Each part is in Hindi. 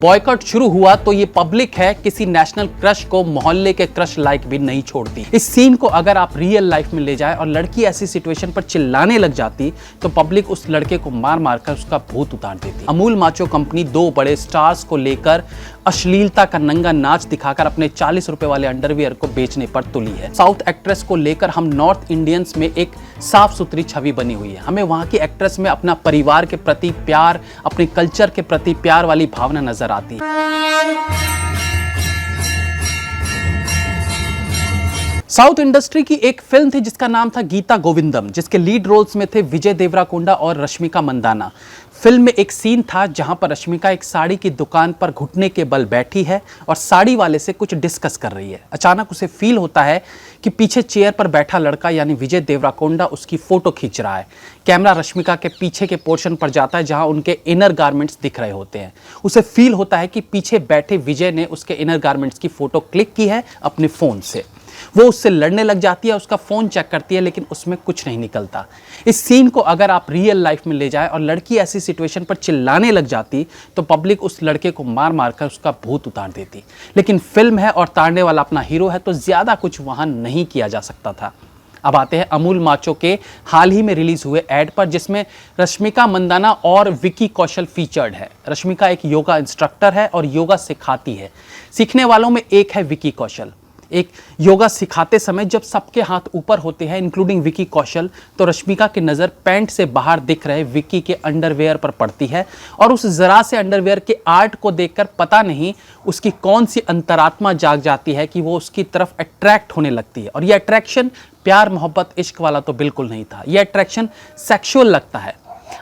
बॉयकॉट शुरू हुआ तो ये पब्लिक है किसी नेशनल क्रश को मोहल्ले के क्रश लाइक भी नहीं छोड़ती। इस सीन को अगर आप रियल लाइफ में ले जाए और लड़की ऐसी सिचुएशन पर चिल्लाने लग जाती तो पब्लिक उस लड़के को मार मार कर उसका भूत उतार देती। अमूल माचो कंपनी दो बड़े स्टार्स को लेकर अश्लीलता का नंगा नाच दिखाकर अपने 40 रुपए वाले अंडरवियर को बेचने पर तुली है। साउथ एक्ट्रेस को लेकर हम नॉर्थ इंडियंस में एक साफ सुथरी छवि बनी हुई है। हमें वहां की एक्ट्रेस में अपना परिवार के प्रति प्यार, अपने कल्चर के प्रति प्यार वाली भावना नजर आती है। साउथ इंडस्ट्री की एक फिल्म थी जिसका नाम था गीता गोविंदम, जिसके लीड रोल्स में थे विजय देवराकोंडा और रश्मिका मंदाना। फिल्म में एक सीन था जहां पर रश्मिका एक साड़ी की दुकान पर घुटने के बल बैठी है और साड़ी वाले से कुछ डिस्कस कर रही है। अचानक उसे फील होता है कि पीछे चेयर पर बैठा लड़का यानी विजय देवराकोंडा उसकी फोटो खींच रहा है। कैमरा रश्मिका के पीछे के पोर्शन पर जाता है जहां उनके इनर गारमेंट्स दिख रहे होते हैं। उसे फील होता है कि पीछे बैठे विजय ने उसके इनर गारमेंट्स की फोटो क्लिक की है अपने फोन से। वो उससे लड़ने लग जाती है, उसका फोन चेक करती है लेकिन उसमें कुछ नहीं निकलता। इस सीन को अगर आप रियल लाइफ में ले जाए और लड़की ऐसी सिचुएशन पर चिल्लाने लग जाती तो पब्लिक उस लड़के को मार मार कर उसका भूत उतार देती। लेकिन फिल्म है और तारने वाला अपना हीरो है तो ज्यादा कुछ वहां नहीं किया जा सकता था। अब आते हैं अमूल माचो के हाल ही में रिलीज हुए एड पर, जिसमें रश्मिका मंदाना और विकी कौशल फीचर्ड है। रश्मिका एक योगा इंस्ट्रक्टर है और योगा सिखाती है। सीखने वालों में एक है विकी कौशल। एक योगा सिखाते समय जब सबके हाथ ऊपर होते हैं इंक्लूडिंग विकी कौशल, तो रश्मिका की नज़र पैंट से बाहर दिख रहे विकी के अंडरवेयर पर पड़ती है और उस जरा से अंडरवेयर के आर्ट को देखकर पता नहीं उसकी कौन सी अंतरात्मा जाग जाती है कि वो उसकी तरफ अट्रैक्ट होने लगती है। और ये अट्रैक्शन प्यार मोहब्बत इश्क वाला तो बिल्कुल नहीं था, यह अट्रैक्शन सेक्सुअल लगता है।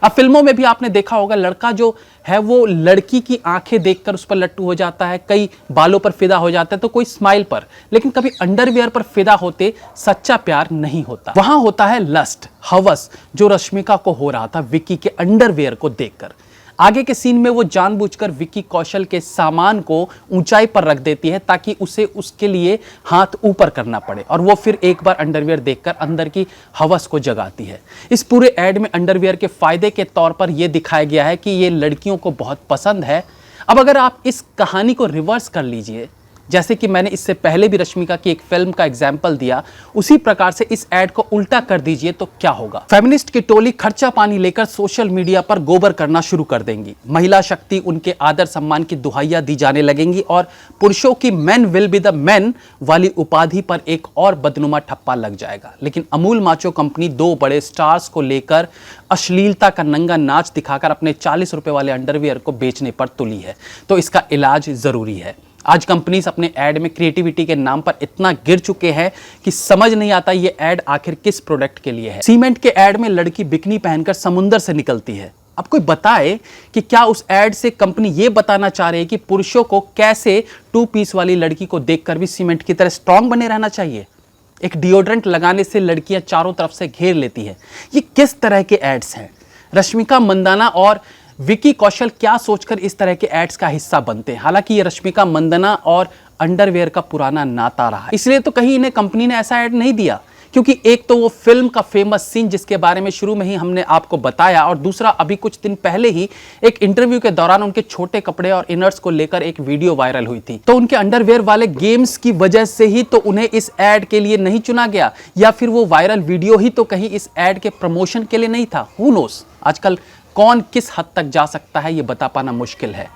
अब फिल्मों में भी आपने देखा होगा लड़का जो है वो लड़की की आंखें देखकर उस पर लट्टू हो जाता है, कई बालों पर फिदा हो जाता है तो कोई स्माइल पर, लेकिन कभी अंडरवियर पर फिदा होते सच्चा प्यार नहीं होता। वहां होता है लस्ट, हवस, जो रश्मिका को हो रहा था विकी के अंडरवियर को देखकर। आगे के सीन में वो जानबूझकर विकी कौशल के सामान को ऊंचाई पर रख देती है ताकि उसे उसके लिए हाथ ऊपर करना पड़े और वो फिर एक बार अंडरवियर देखकर अंदर की हवस को जगाती है। इस पूरे ऐड में अंडरवियर के फायदे के तौर पर यह दिखाया गया है कि ये लड़कियों को बहुत पसंद है। अब अगर आप इस कहानी को रिवर्स कर लीजिए, जैसे कि मैंने इससे पहले भी रश्मिका की एक फिल्म का एग्जाम्पल दिया, उसी प्रकार से इस ऐड को उल्टा कर दीजिए तो क्या होगा। फेमिनिस्ट की टोली खर्चा पानी लेकर सोशल मीडिया पर गोबर करना शुरू कर देंगी। महिला शक्ति, उनके आदर सम्मान की दुहाइयां दी जाने लगेंगी और पुरुषों की man will be the man वाली उपाधि पर एक और बदनुमा ठप्पा लग जाएगा। लेकिन अमूल माचो कंपनी दो बड़े स्टार्स को लेकर अश्लीलता का नंगा नाच दिखाकर अपने 40 रुपए वाले अंडरवियर को बेचने पर तुली है, तो इसका इलाज जरूरी है। आज कंपनीज अपने ऐड में क्रिएटिविटी के नाम पर इतना गिर चुके हैं कि समझ नहीं आता ये ऐड आखिर किस प्रोडक्ट के लिए है। सीमेंट के ऐड में लड़की बिकनी पहनकर समुंदर से निकलती है। अब कोई बताए कि क्या उस ऐड से कंपनी ये बताना चाह रही है कि पुरुषों को कैसे 2 पीस वाली लड़की को देखकर भी सीमेंट की तरह स्ट्रांग बने रहना चाहिए। एक डिओड्रेंट लगाने से लड़कियां चारों तरफ से घेर लेती है। ये किस तरह के एड्स हैं? रश्मिका मंदाना और विकी कौशल क्या सोचकर इस तरह के एड्स का हिस्सा बनते हैं? हालांकि ये रश्मिका मंदाना और अंडरवेयर का पुराना नाता रहा, इसलिए तो कहीं इन्हें कंपनी ने ऐसा ऐड नहीं दिया, क्योंकि एक तो वो फिल्म का फेमस सीन जिसके बारे में शुरू में ही हमने आपको बताया, और दूसरा अभी कुछ दिन पहले ही एक इंटरव्यू के दौरान उनके छोटे कपड़े और इनर्स को लेकर एक वीडियो वायरल हुई थी। तो उनके अंडरवेयर वाले गेम्स की वजह से ही तो उन्हें इस ऐड के लिए नहीं चुना गया, या फिर वो वायरल वीडियो ही तो कहीं इस ऐड के प्रमोशन के लिए नहीं था। हू नोस, आजकल कौन किस हद तक जा सकता है ये बता पाना मुश्किल है।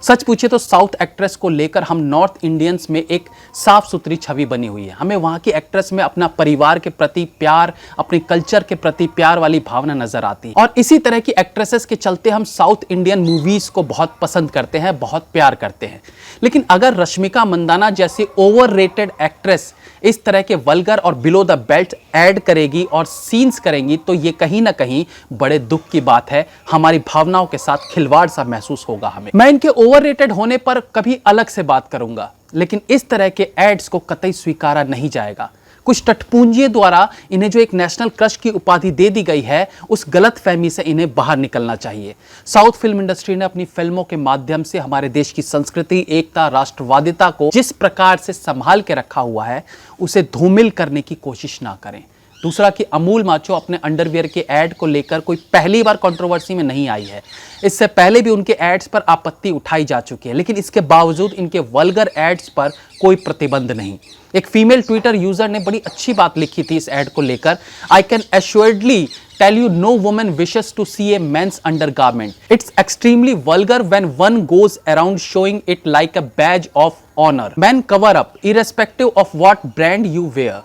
सच पूछे तो साउथ एक्ट्रेस को लेकर हम नॉर्थ इंडियंस में एक साफ सुथरी छवि बनी हुई है। हमें वहाँ की एक्ट्रेस में अपना परिवार के प्रति प्यार, अपने कल्चर के प्रति प्यार वाली भावना नजर आती है और इसी तरह की एक्ट्रेसेस के चलते हम साउथ इंडियन मूवीज को बहुत पसंद करते हैं, बहुत प्यार करते हैं। लेकिन अगर रश्मिका मंदाना जैसी ओवररेटेड एक्ट्रेस इस तरह के वल्गर और बिलो द बेल्ट ऐड करेगी और सीन्स करेंगी तो ये कहीं ना कहीं बड़े दुख की बात है। हमारी भावनाओं के साथ खिलवाड़ सा महसूस होगा हमें। मैं इनके ओवररेटेड होने पर कभी अलग से बात करूंगा, लेकिन इस तरह के एड्स को कतई स्वीकारा नहीं जाएगा। कुछ टटपूंजियों द्वारा इन्हें जो एक नेशनल क्रश की उपाधि दे दी गई है, उस गलत फहमी से इन्हें बाहर निकलना चाहिए। साउथ फिल्म इंडस्ट्री ने अपनी फिल्मों के माध्यम से हमारे देश की संस्कृति, एकता, राष्ट्रवादिता को जिस प्रकार से संभाल के रखा हुआ है, उसे धूमिल करने की कोशिश ना करें। दूसरा कि अमूल माचो अपने अंडरवियर के ऐड को लेकर कोई पहली बार कंट्रोवर्सी में नहीं आई है। इससे पहले भी उनके एड्स पर आपत्ति उठाई जा चुकी है, लेकिन इसके बावजूद इनके वल्गर एड्स पर कोई प्रतिबंध नहीं। एक फीमेल ट्विटर यूजर ने बड़ी अच्छी बात लिखी थी इस एड को लेकर। I can assuredly tell you no woman wishes to see a men's undergarment. It's extremely vulgar when one goes around showing it like a badge of honor. Men cover up irrespective of what brand you wear.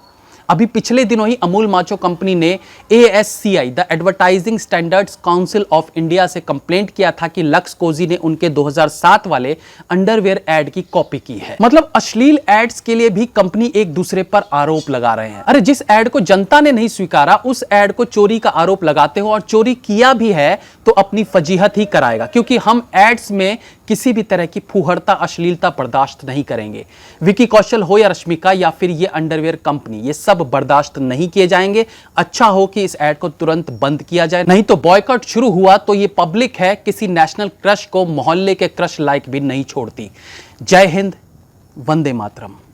अभी पिछले दिनों ही अमूल माचो कंपनी ने ASCI the advertising standards council of India से कंप्लेंट किया था कि लक्स कोजी ने उनके 2007 वाले अंडरवेयर एड की कॉपी की है। मतलब अश्लील एड्स के लिए भी कंपनी एक दूसरे पर आरोप लगा रहे हैं। अरे जिस एड को जनता ने नहीं स्वीकारा उस एड को चोरी का आरोप लगाते हो, और चोरी किया भी है तो अपनी फजीहत ही कराएगा, क्योंकि हम एड्स में किसी भी तरह की फूहड़ता अश्लीलता बर्दाश्त नहीं करेंगे। विकी कौशल हो या रश्मिका या फिर ये अंडरवेयर कंपनी, ये सब बर्दाश्त नहीं किए जाएंगे। अच्छा हो कि इस ऐड को तुरंत बंद किया जाए, नहीं तो बॉयकॉट शुरू हुआ तो ये पब्लिक है किसी नेशनल क्रश को मोहल्ले के क्रश लाइक भी नहीं छोड़ती। जय हिंद, वंदे मातरम।